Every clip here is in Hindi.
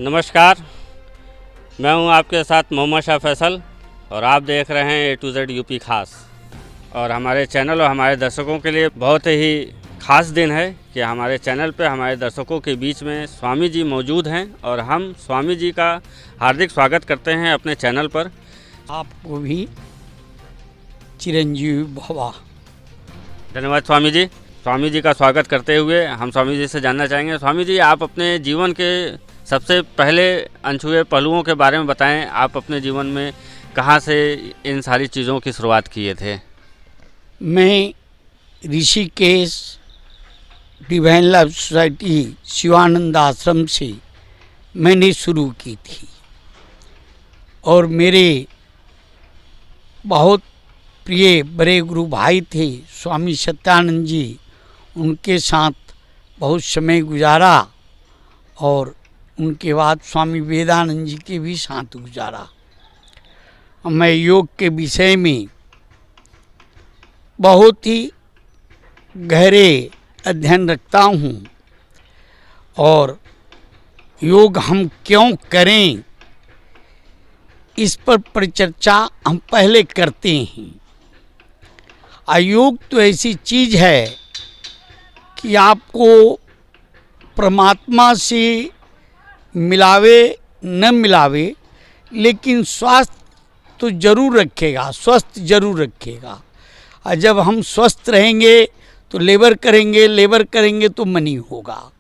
नमस्कार, मैं हूं आपके साथ मोहम्मद शाह फैसल और आप देख रहे हैं A to Z यूपी खास। और हमारे चैनल और हमारे दर्शकों के लिए बहुत ही खास दिन है कि हमारे चैनल पे हमारे दर्शकों के बीच में स्वामी जी मौजूद हैं और हम स्वामी जी का हार्दिक स्वागत करते हैं अपने चैनल पर। आपको भी चिरंजीवी भवा। धन्यवाद स्वामी जी। स्वामी जी का स्वागत करते हुए हम स्वामी जी से जानना चाहेंगे, स्वामी जी आप अपने जीवन के सबसे पहले अनछुए पहलुओं के बारे में बताएं। आप अपने जीवन में कहाँ से इन सारी चीज़ों की शुरुआत किए थे? मैं Rishikesh divine love society Shivanand आश्रम से मैंने शुरू की थी और मेरे बहुत प्रिय बड़े गुरु भाई थे स्वामी सत्यानंद जी, उनके साथ बहुत समय गुजारा और उनके बाद स्वामी वेदानंद जी के भी साथ गुजारा। मैं योग के विषय में बहुत ही गहरे अध्ययन रखता हूँ और योग हम क्यों करें इस पर परिचर्चा हम पहले करते हैं। योग तो ऐसी चीज़ है कि आपको परमात्मा से मिलावे न मिलावे, लेकिन स्वास्थ्य तो जरूर रखेगा, स्वस्थ जरूर रखेगा। और जब हम स्वस्थ रहेंगे तो लेबर करेंगे तो मनी होगा।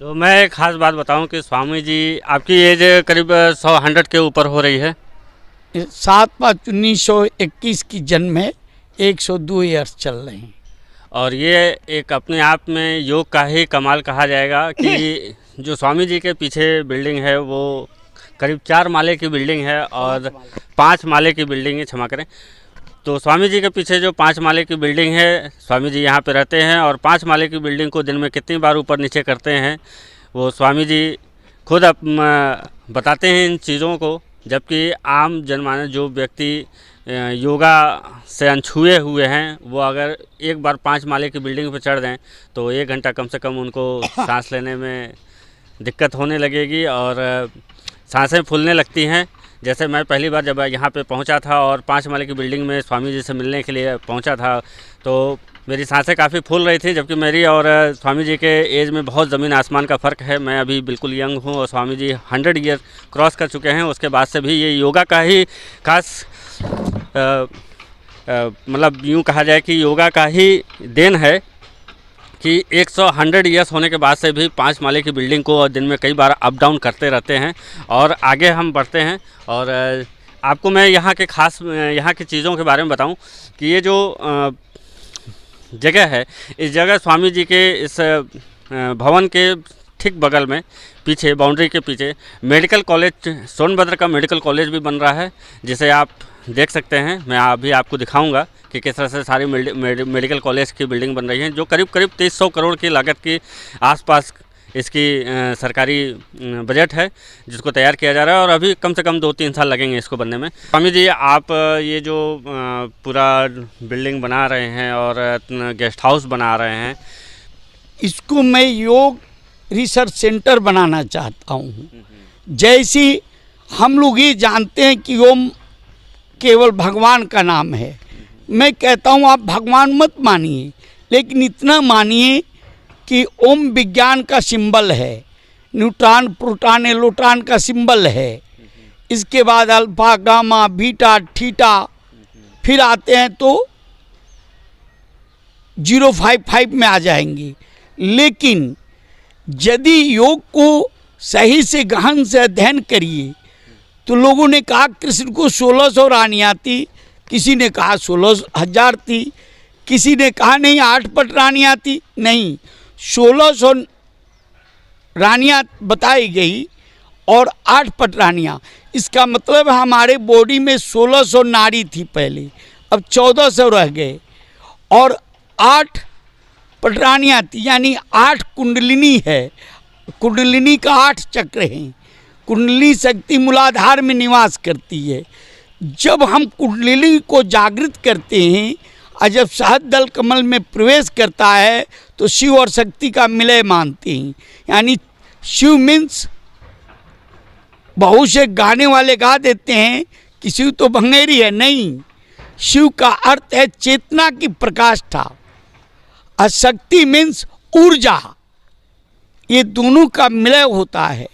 तो मैं एक खास बात बताऊं कि स्वामी जी आपकी एज करीब 100 के ऊपर हो रही है। 7/5/1921 की जन्म है, 102 ईयर्स चल रहे हैं। और ये एक अपने आप में योग का ही कमाल कहा जाएगा कि जो स्वामी जी के पीछे बिल्डिंग है वो करीब 4 माले की बिल्डिंग है और 5 माले की बिल्डिंग है, क्षमा करें। तो स्वामी जी के पीछे जो 5 माले की बिल्डिंग है, स्वामी जी यहाँ पे रहते हैं और 5 माले की बिल्डिंग को दिन में कितनी बार ऊपर नीचे करते हैं वो स्वामी जी खुद बताते हैं इन चीज़ों को। जबकि आम जनमानस जो व्यक्ति योगा से अनछुए हुए हैं वो अगर एक बार 5 माले की बिल्डिंग पर चढ़ दें तो 1 घंटा कम से कम उनको सांस लेने में दिक्कत होने लगेगी और सांसें फूलने लगती हैं। जैसे मैं पहली बार जब यहाँ पे पहुँचा था और 5 माले की बिल्डिंग में स्वामी जी से मिलने के लिए पहुँचा था तो मेरी सांसें काफ़ी फूल रही थी, जबकि मेरी और स्वामी जी के एज में बहुत ज़मीन आसमान का फ़र्क है। मैं अभी बिल्कुल यंग हूँ और स्वामी जी 100 ईयर क्रॉस कर चुके हैं। उसके बाद से भी ये योगा का ही खास मतलब यूँ कहा जाए कि योगा का ही देन है कि 100 ईयर्स होने के बाद से भी 5 माले की बिल्डिंग को दिन में कई बार अप डाउन करते रहते हैं और आगे हम बढ़ते हैं। और आपको मैं यहाँ की चीज़ों के बारे में बताऊं कि ये जो जगह है, इस जगह स्वामी जी के इस भवन के ठीक बगल में पीछे बाउंड्री के पीछे मेडिकल कॉलेज सोनभद्र का मेडिकल कॉलेज भी बन रहा है, जिसे आप देख सकते हैं। मैं अभी आपको दिखाऊंगा कि किस तरह से सारी मेडिकल कॉलेज की बिल्डिंग बन रही है, जो करीब 2300 करोड़ की लागत के आसपास इसकी सरकारी बजट है जिसको तैयार किया जा रहा है और अभी कम से कम 2-3 साल लगेंगे इसको बनने में। स्वामी जी आप ये जो पूरा बिल्डिंग बना रहे हैं और गेस्ट हाउस बना रहे हैं, इसको मैं योग रिसर्च सेंटर बनाना चाहता हूँ। जैसी हम लोग ये जानते हैं कि ओम केवल भगवान का नाम है, मैं कहता हूँ आप भगवान मत मानिए, लेकिन इतना मानिए कि ओम विज्ञान का सिंबल है, न्यूट्रॉन प्रोटॉन इलेक्ट्रॉन का सिंबल है। इसके बाद अल्फा गामा बीटा थीटा, फिर आते हैं तो 055 में आ जाएंगे। लेकिन यदि योग को सही से गहन से अध्ययन करिए तो लोगों ने कहा कृष्ण को 1600 रानियाँ थी, किसी ने कहा 16,000 थी, किसी ने कहा नहीं 8 पट रानियाँ थी, नहीं 1600 रानियाँ बताई गई और 8 पट रानियाँ। इसका मतलब हमारे बॉडी में 1600 नाड़ी थी पहले, अब 1400 रह गए और 8 पट रानियाँ थी, यानी 8 कुंडलिनी है। कुंडलिनी का 8 चक्र हैं। कुंडली शक्ति मूलाधार में निवास करती है। जब हम कुंडली को जागृत करते हैं और जब शहद दल कमल में प्रवेश करता है तो शिव और शक्ति का मिलय मानते हैं। यानी शिव मीन्स बहुत से गाने वाले गा देते हैं कि शिव तो भंगेरी है, नहीं, शिव का अर्थ है चेतना की प्रकाष्ठा, और शक्ति मीन्स ऊर्जा, ये दोनों का मिलय होता है।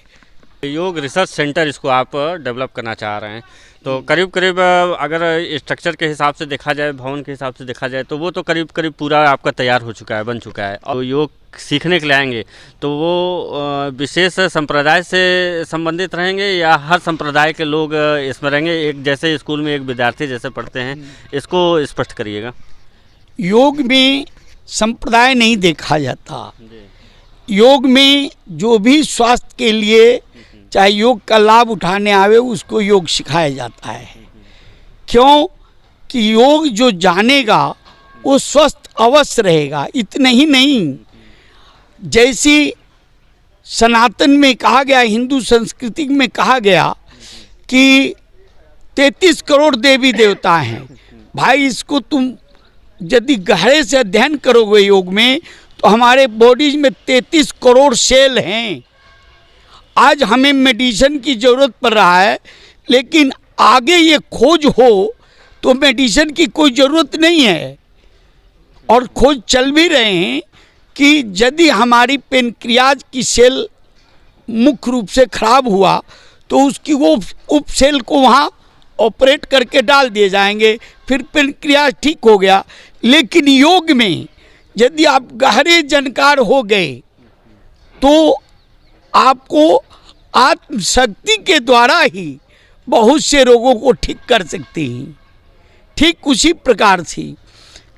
योग रिसर्च सेंटर इसको आप डेवलप करना चाह रहे हैं, तो करीब करीब अगर स्ट्रक्चर के हिसाब से देखा जाए, भवन के हिसाब से देखा जाए, तो वो तो करीब करीब पूरा आपका तैयार हो चुका है, बन चुका है। और योग सीखने के लिए आएंगे तो वो विशेष संप्रदाय से संबंधित रहेंगे या हर संप्रदाय के लोग इसमें रहेंगे? एक जैसे स्कूल में एक विद्यार्थी जैसे पढ़ते हैं, इसको स्पष्ट करिएगा। योग में संप्रदाय नहीं देखा जाता। योग में जो भी स्वास्थ्य के लिए चाहे योग का लाभ उठाने आवे, उसको योग सिखाया जाता है। क्यों कि योग जो जानेगा वो स्वस्थ अवश्य रहेगा। इतना ही नहीं, जैसी सनातन में कहा गया, हिंदू संस्कृति में कहा गया कि 33 करोड़ देवी देवता हैं। भाई, इसको तुम यदि गहरे से अध्ययन करोगे योग में, तो हमारे बॉडीज में 33 करोड़ सेल हैं। आज हमें मेडिसिन की ज़रूरत पड़ रहा है, लेकिन आगे ये खोज हो तो मेडिसिन की कोई ज़रूरत नहीं है। और खोज चल भी रहे हैं कि यदि हमारी पेनक्रियाज की सेल मुख्य रूप से खराब हुआ तो उसकी वो उप सेल को वहाँ ऑपरेट करके डाल दिए जाएंगे, फिर पेनक्रियाज ठीक हो गया। लेकिन योग में यदि आप गहरे जानकार हो गए तो आपको आत्मशक्ति के द्वारा ही बहुत से रोगों को ठीक कर सकते हैं। ठीक उसी प्रकार से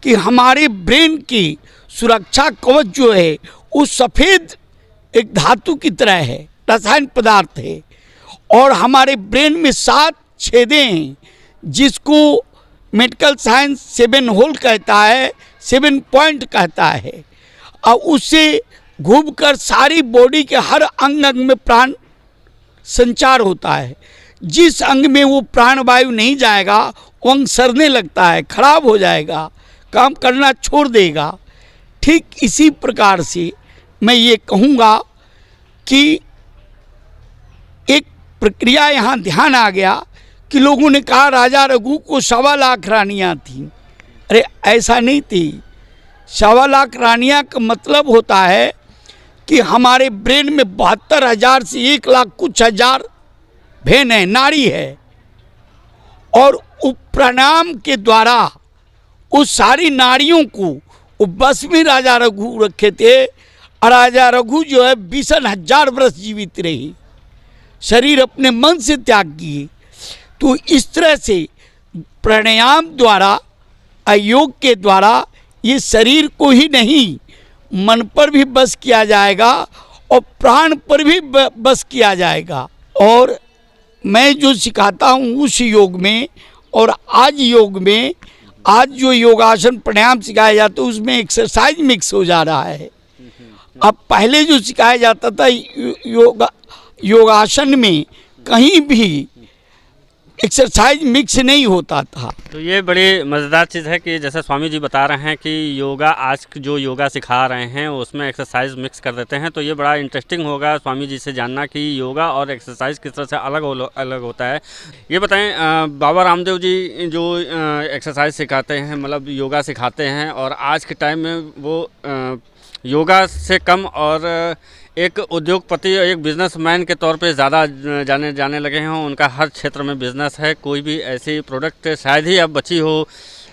कि हमारे ब्रेन की सुरक्षा कवच जो है वो सफ़ेद एक धातु की तरह है, रसायन पदार्थ है, और हमारे ब्रेन में 7 छेदें हैं, जिसको मेडिकल साइंस 7 होल कहता है, 7 पॉइंट कहता है। और उससे घूमकर सारी बॉडी के हर अंग अंग में प्राण संचार होता है। जिस अंग में वो प्राणवायु नहीं जाएगा वो अंग सड़ने लगता है, खराब हो जाएगा, काम करना छोड़ देगा। ठीक इसी प्रकार से मैं ये कहूँगा कि एक प्रक्रिया यहाँ ध्यान आ गया कि लोगों ने कहा राजा रघु को 1.25 लाख रानियाँ थीं। अरे ऐसा नहीं थी। 1.25 लाख रानियाँ का मतलब होता है कि हमारे ब्रेन में 72,000 से 1 लाख कुछ हजार भेन है, नाड़ी है, और प्राणायाम के द्वारा उस सारी नाड़ियों को वो बस में राजा रघु रखे थे। और राजा रघु जो है 20,000 वर्ष जीवित रही, शरीर अपने मन से त्याग किए। तो इस तरह से प्राणायाम द्वारा, योग के द्वारा ये शरीर को ही नहीं, मन पर भी बस किया जाएगा और प्राण पर भी बस किया जाएगा। और मैं जो सिखाता हूँ उस योग में और आज योग में, आज जो योगासन प्राणायाम सिखाया जाता है उसमें एक्सरसाइज मिक्स हो जा रहा है। अब पहले जो सिखाया जाता था योगासन में कहीं भी एक्सरसाइज मिक्स नहीं होता था। तो ये बड़ी मज़ेदार चीज़ है कि जैसे स्वामी जी बता रहे हैं कि योगा, आज जो योगा सिखा रहे हैं उसमें एक्सरसाइज मिक्स कर देते हैं। तो ये बड़ा इंटरेस्टिंग होगा स्वामी जी से जानना कि योगा और एक्सरसाइज किस तरह से अलग होता है। ये बताएं, बाबा रामदेव जी जो एक्सरसाइज सिखाते हैं, मतलब योगा सिखाते हैं, और आज के टाइम में वो योगा से कम और एक उद्योगपति, एक बिजनेसमैन के तौर पे ज़्यादा जाने लगे हैं। उनका हर क्षेत्र में बिजनेस है। कोई भी ऐसी प्रोडक्ट शायद ही अब बची हो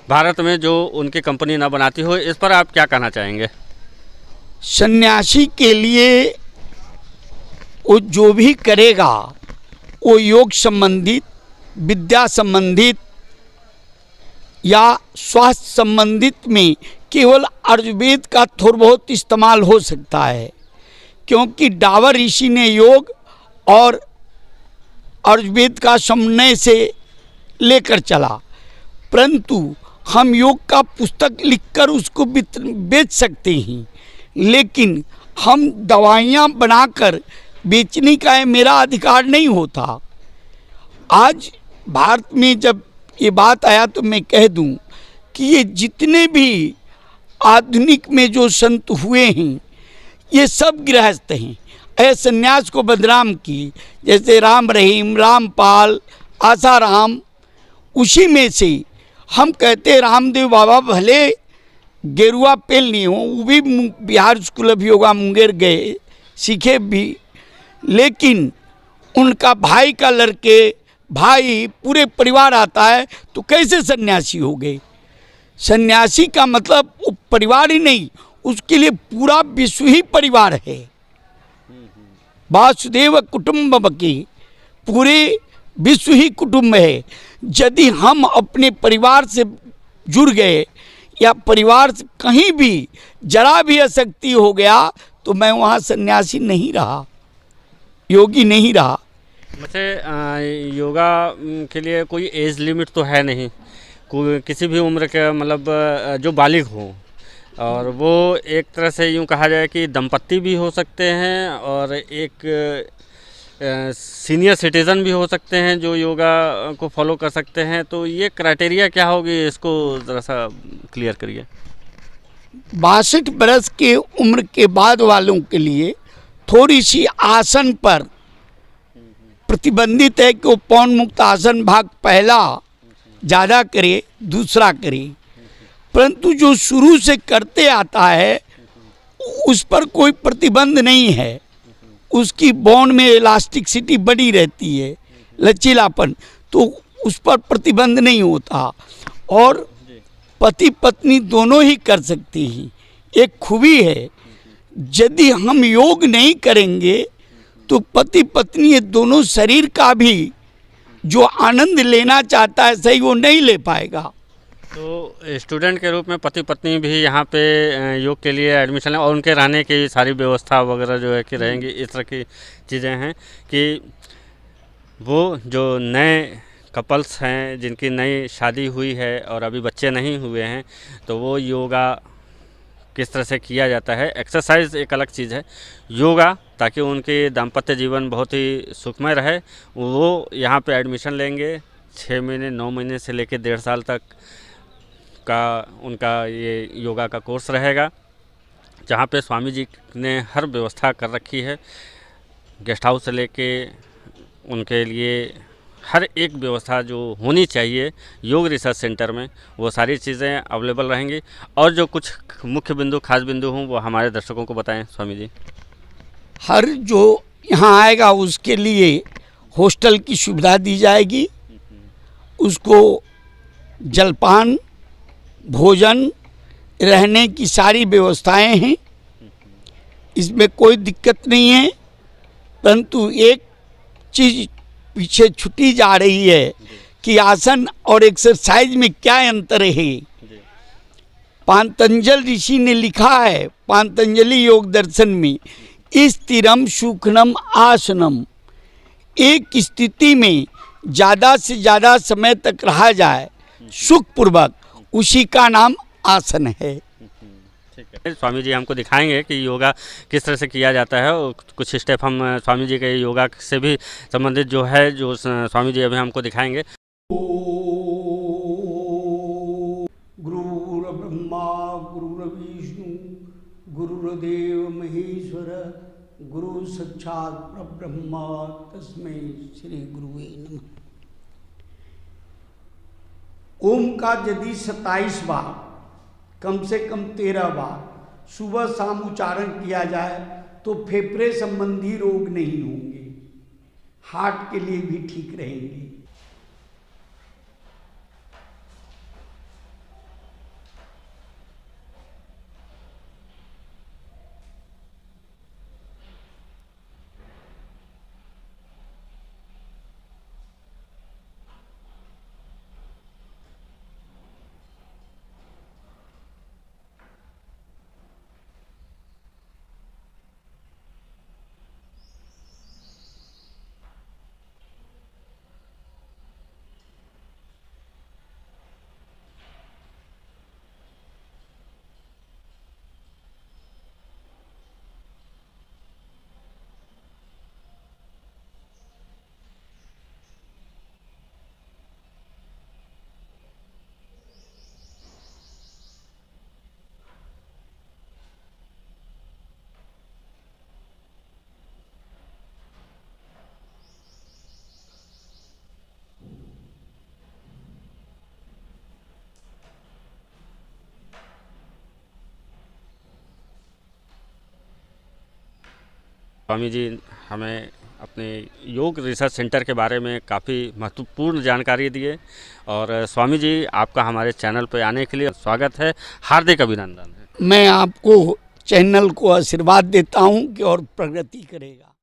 भारत में जो उनकी कंपनी ना बनाती हो। इस पर आप क्या कहना चाहेंगे? सन्यासी के लिए वो जो भी करेगा वो योग संबंधित, विद्या संबंधित या स्वास्थ्य संबंधित में केवल आयुर्वेद का थोड़ा बहुत इस्तेमाल हो सकता है, क्योंकि डावर ऋषि ने योग और आयुर्वेद का समन्वय से लेकर चला। परंतु हम योग का पुस्तक लिखकर उसको बेच सकते हैं, लेकिन हम दवाइयाँ बनाकर बेचने का मेरा अधिकार नहीं होता। आज भारत में जब ये बात आया तो मैं कह दूं कि ये जितने भी आधुनिक में जो संत हुए हैं ये सब गृहस्थ हैं। संन्यास को बदनाम की, जैसे राम रहीम, रामपाल, आसाराम, उसी में से हम कहते रामदेव बाबा भले गेरुआ पेल नहीं हो, वो भी बिहार स्कूल ऑफ योगा मुंगेर गए, सीखे भी, लेकिन उनका भाई का लड़के, भाई पूरे परिवार आता है तो कैसे सन्यासी हो गए। सन्यासी का मतलब वो परिवार ही नहीं, उसके लिए पूरा विश्व ही परिवार है। वासुदेव कुटुंबकम, पूरे विश्व ही कुटुंब है। यदि हम अपने परिवार से जुड़ गए या परिवार से कहीं भी जरा भी अशक्ति हो गया तो मैं वहाँ सन्यासी नहीं रहा, योगी नहीं रहा। वैसे योगा के लिए कोई एज लिमिट तो है नहीं, कोई किसी भी उम्र के मतलब जो बालिग हो, और वो एक तरह से यूँ कहा जाए कि दंपत्ति भी हो सकते हैं और एक सीनियर सिटीज़न भी हो सकते हैं जो योगा को फॉलो कर सकते हैं। तो ये क्राइटेरिया क्या होगी, इसको ज़रा सा क्लियर करिए। 62 बरस के उम्र के बाद वालों के लिए थोड़ी सी आसन पर प्रतिबंधित है कि वो पौन मुक्त आसन भाग पहला ज़्यादा करे, दूसरा करे, परंतु जो शुरू से करते आता है उस पर कोई प्रतिबंध नहीं है। उसकी बोन में इलास्टिसिटी बनी रहती है, लचीलापन, तो उस पर प्रतिबंध नहीं होता और पति पत्नी दोनों ही कर सकते हैं। एक खूबी है, यदि हम योग नहीं करेंगे तो पति पत्नी ये दोनों शरीर का भी जो आनंद लेना चाहता है सही वो नहीं ले पाएगा। तो स्टूडेंट के रूप में पति पत्नी भी यहाँ पे योग के लिए एडमिशन लें और उनके रहने की सारी व्यवस्था वगैरह जो है कि रहेंगी, इस तरह की चीज़ें हैं कि वो जो नए कपल्स हैं जिनकी नई शादी हुई है और अभी बच्चे नहीं हुए हैं, तो वो योगा किस तरह से किया जाता है। एक्सरसाइज एक अलग चीज़ है, योगा ताकि उनके दाम्पत्य जीवन बहुत ही सुखमय रहे, वो यहाँ पे एडमिशन लेंगे। 6 महीने 9 महीने से लेकर 1.5 साल तक का उनका ये योगा का कोर्स रहेगा, जहाँ पे स्वामी जी ने हर व्यवस्था कर रखी है। गेस्ट हाउस से लेके उनके लिए हर एक व्यवस्था जो होनी चाहिए योग रिसर्च सेंटर में, वो सारी चीज़ें अवेलेबल रहेंगी। और जो कुछ मुख्य बिंदु, खास बिंदु हों, वो हमारे दर्शकों को बताएं स्वामी जी। हर जो यहाँ आएगा उसके लिए हॉस्टल की सुविधा दी जाएगी, उसको जलपान, भोजन, रहने की सारी व्यवस्थाएं हैं, इसमें कोई दिक्कत नहीं है। परंतु एक चीज़ पीछे छुटी जा रही है कि आसन और एक्सरसाइज में क्या अंतर है। पातंजल ऋषि ने लिखा है पातंजलि योग दर्शन में, स्थिरम सुखनम आसनम, एक स्थिति में ज़्यादा से ज़्यादा समय तक रहा जाए सुखपूर्वक, उसी का नाम आसन है। ठीक है, स्वामी जी हमको दिखाएंगे कि योगा किस तरह से किया जाता है और कुछ स्टेप हम स्वामी जी के योगा से भी संबंधित जो है जो स्वामी जी अभी हमको दिखाएंगे। गुरुर् ब्रह्मा गुरुर्विष्णु गुरुर्देव महेश्वर, गुरु साक्षात् परब्रह्म तस्मै श्री गुरुवे नमः। ओम का यदि 27 बार, कम से कम 13 बार सुबह शाम उच्चारण किया जाए तो फेफड़े संबंधी रोग नहीं होंगे, हार्ट के लिए भी ठीक रहेंगे। स्वामी जी हमें अपने योग रिसर्च सेंटर के बारे में काफ़ी महत्वपूर्ण जानकारी दिए। और स्वामी जी, आपका हमारे चैनल पर आने के लिए स्वागत है, हार्दिक अभिनंदन है। मैं आपको चैनल को आशीर्वाद देता हूँ कि और प्रगति करेगा।